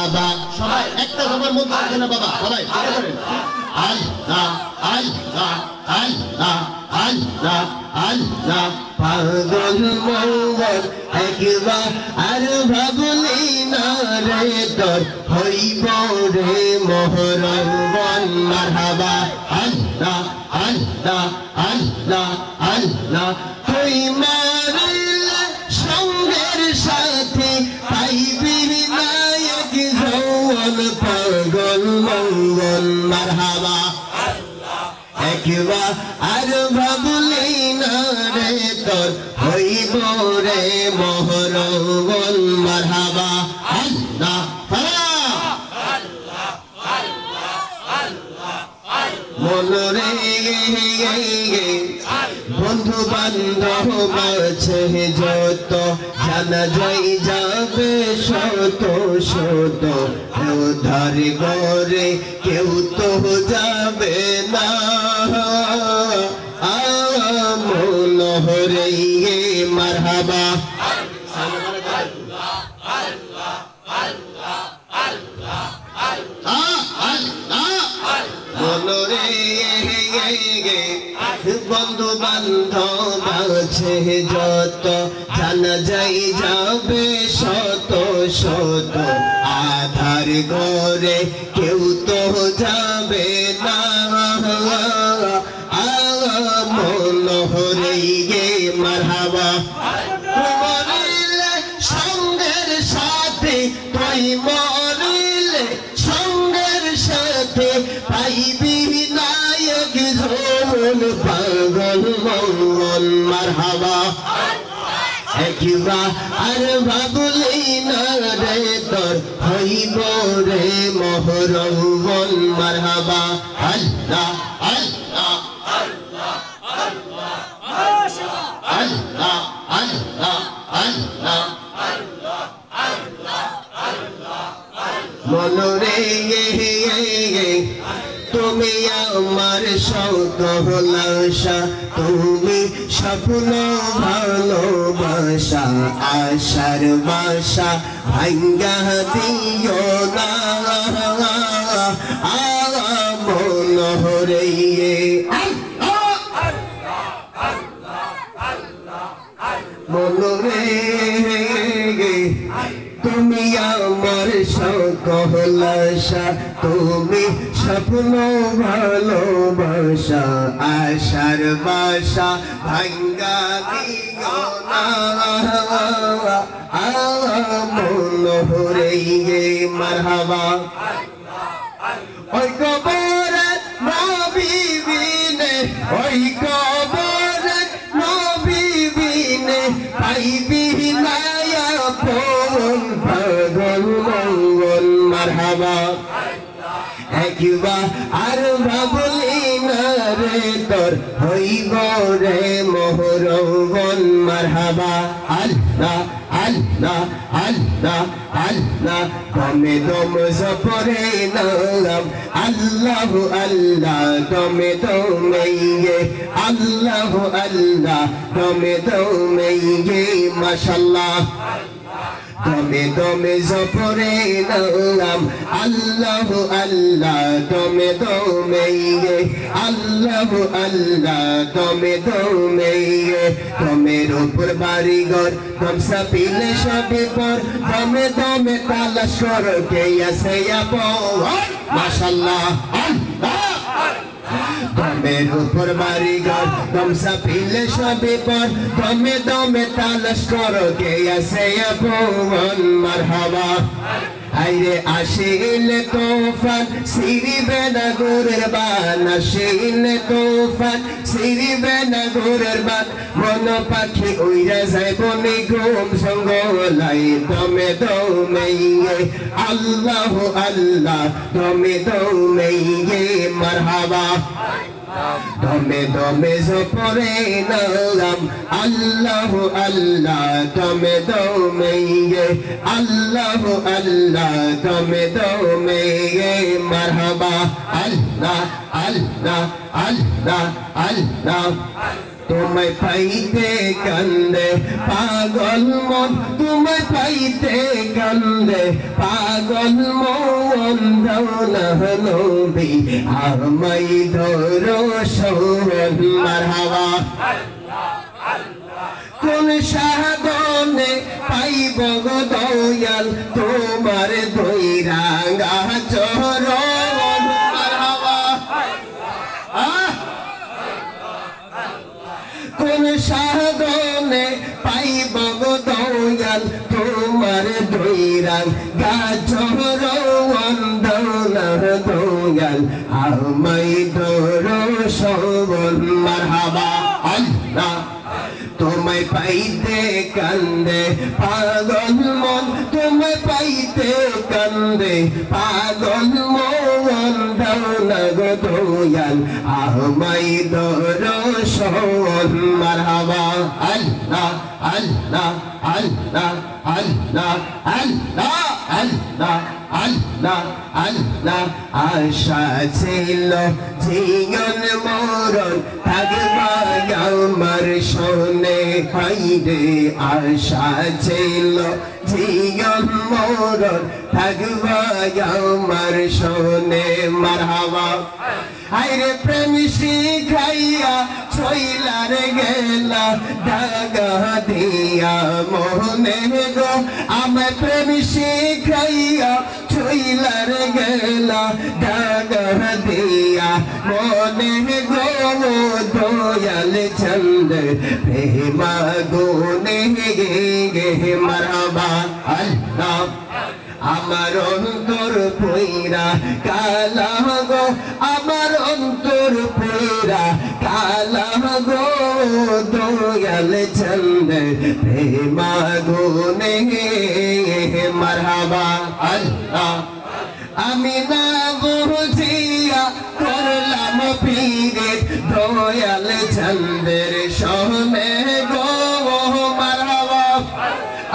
মারহাবা সবাই একটা সবার মধ্যে আছে না বাবা সবাই ঠিক করেন আল্লাহ আল্লাহ আল্লাহ আল্লাহ আল্লাহ পাগল মঙ্গল একবার আর ভাবলি না রে তোর হইব রে মোহরঙ্গন মারহাবা আল্লাহ আল্লাহ আল্লাহ আল্লাহ তুই মারিলে সঙ্গের সাথে পাইবি নায়ক যৌবন পাগল মঙ্গল মারহাবা একবার আর ভাবলি না রে তোর হইব রে মোহরঙ্গন মারহাবা আল্লাহ মনরে বন্ধু বান্ধব আছে যত জানা যাই যাবে শত শত কেউ ধারে গরে কেউ তো যাবে না মনরে মারহাবা মনরে বন্ধু বান্ধব আছে যত জানা যাই যাবে শত শত আধার ঘরে কেউ তো যাবে না মনোহরে মারহাবা মরিলে সঙ্গের সাথে তুই মরিলে সঙ্গের সাথে পাইবি নায়ক যৌবন পাগল মঙ্গল মারহাবা একবার আর ভাবলি না রে তোর হইব রে মোহরঙ্গন মারহাবা আল্লাহ আল্লাহ আল্লাহ আল্লাহ আল্লাহ মনরে তুমি আমার সকলাশা তুমি স্বপ্ন ভালোবাসা আশার বাসা ভাঙ্গা দিও না মনোহরে মনোরে তুমি আমার সকলাশা তুমি স্বপ্ন ভালোবাসা আশার বাসা ভাঙ্গা দিও না মনোহরে মারহাবা ওই কবরে নবী বিনে ওই কবরে নবী বিনে পাইবি নায়ক পাগল মঙ্গল মারহাবা একবার আর ভাবলি না রে তোর হইব রে মোহরঙ্গন মারহাবা আল্লাহ আল্লাহ আল্লাহ আল্লাহ দমে দম জপরে নাম আল্লাহ আল্লাহ দমে দমে আল্লাহ আল্লাহ দমে দমে মাশাআল্লাহ দমে দমে জপরে নাম আল্লাহ আল্লাহ দমে দমে আল্লাহ আল্লাহ দমে দমে দমের উপর বাড়িঘর দমসা পিলে সবে পর দমে দমে তালাশ কর কে আছে আপন মাশাআল্লাহ আল্লাহ দমের উপর বাড়িঘর দমসা পিলে সবে পর দমে দমে তালাশ করো কে আছে আপন মারহাবা আইরে আসিলে তোফান সিরিবে না গুরের বান আসিলে তোফান সিরিবে না গুরের বান মন পাখি উইরা যায় বনে ঘুম সঙ্গ লাই দমে দমে আল্লাহ আল্লাহ দমে দমে মারহাবা দমে দমে জপরে নাম আল্লাহ আল্লাহ দমে দমে আল্লাহ আল্লাহ দমে দমে মারহাবা আল্লাহ আল্লাহ আল্লাহ আল্লাহ तुम्हें पाइते कंदे पागल मन तुम्हें पाइते कंदे पागल मन दौना नबी आमाई धरो शोभन मरहबा কোন সাধনে পাইব গো দয়াল তোমার দইরাঙ্গা চরণ মারহাবা কোন সাধনে পাইব গো দয়াল তোমার দইরাঙ্গা চরণ দৌনা দয়াল আমাই ধরো শোভন মারহাবা আল্লাহ तुम्हें पाइते कंदे पागल मन तुम्हें पाइते कंदे पागल मन दौना गो दयाल आमाई धरो शोभन मरहबा अल्लाह अल्लाह अल्लाह अल्लाह अल्लाह अल्लाह अल्लाह अल्लाह आशा छिलो जीवन मरण थाकबा आमार शोने खाइरे आशा छिलो जीवन मरण थाकबा आमार शोने मरहबा आइरे प्रेम शिखाइया छइलार गेला दागा दिया मोहने गो आमे प्रेम शिखाइया छइलार गेला दागा दिया मोने गो दयाल चंद प्रेमा गुने गे मरहबा अल्लाह আমার অন্তর পইরা কালা গো আমার অন্তর পইরা কালা গো দয়াল চন্দ প্রেমা গুনে মারহাবা আল্লাহ আমি না বুঝিয়া করলাম পীরে দয়াল চন্দের সনে গো মারহাবা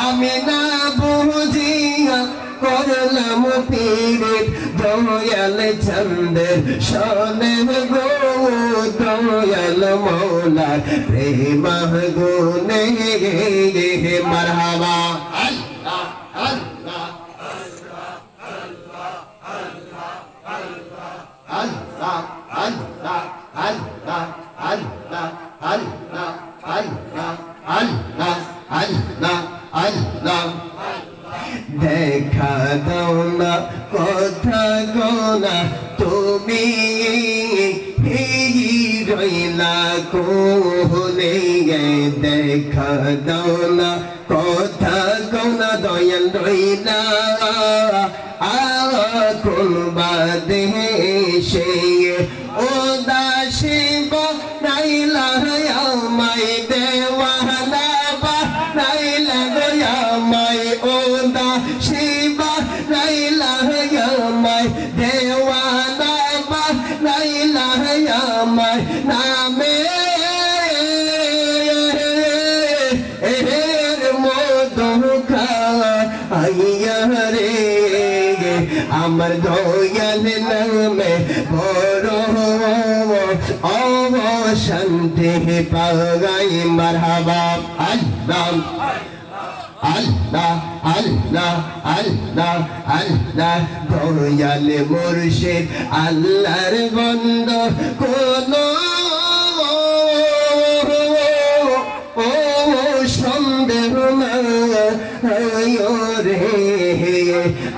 আমি না বুঝিয়া করলাম পীরে দয়াল চন্দের সনে গো দয়াল মৌলার প্রেমা গুনে মারহাবা আল্লাহ আল্লাহ আল্লাহ আল্লাহ আল্লাহ আল্লাহ আল্লাহ আল্লাহ আল্লাহ আল্লাহ আল্লাহ দেখা দাও না কথা গোনা তুমি রইলা কোলে দেখা দাও না কথা গোনা দয়াল রইলা কোন বাদেশে উদাসী নাইলা আমায় দেওয়ানা নাইলা গয়া মাই ওদা শিবা নাইলা আমায় দেওয়ানা বা নাইলা আমায় নামে এর মধুকা আইয়া রে আমার দয়াল নামে বড় শান্তি পাগাই মারহাবা আল্লাহ আল্লাহ আল্লাহ আল্লাহ আল্লাহ দয়াল মুর্শিদ আল্লাহর বন্ধু কোন সন্দেহ না রে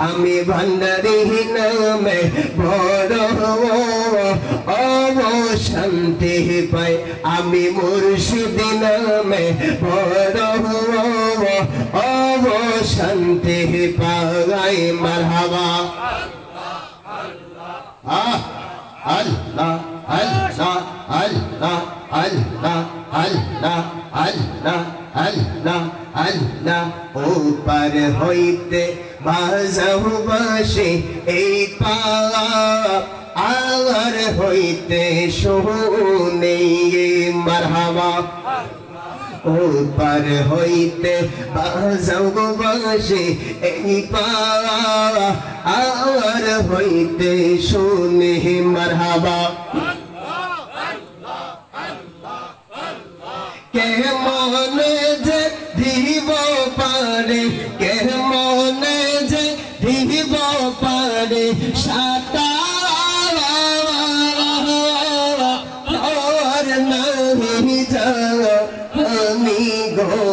আমি ভান্ডারি নামে বড় শান্তি পাই আমি মুর্শিদ নামে বড় শান্তি পাই মারহাবা আল্লাহ আল্লাহ আল্লাহ আল্লাহ আল্লাহ আল্লাহ আল্লাহ আল্লাহ ওপার হইতে বাজাও বাসে এই পাপ আর হইতে শুনে মারহাবা ওপার হইতে বাজাও বাসে এই পাপ আর হইতে শুনে মারহাবা পারে সাঁতার নাহি যা আমি গো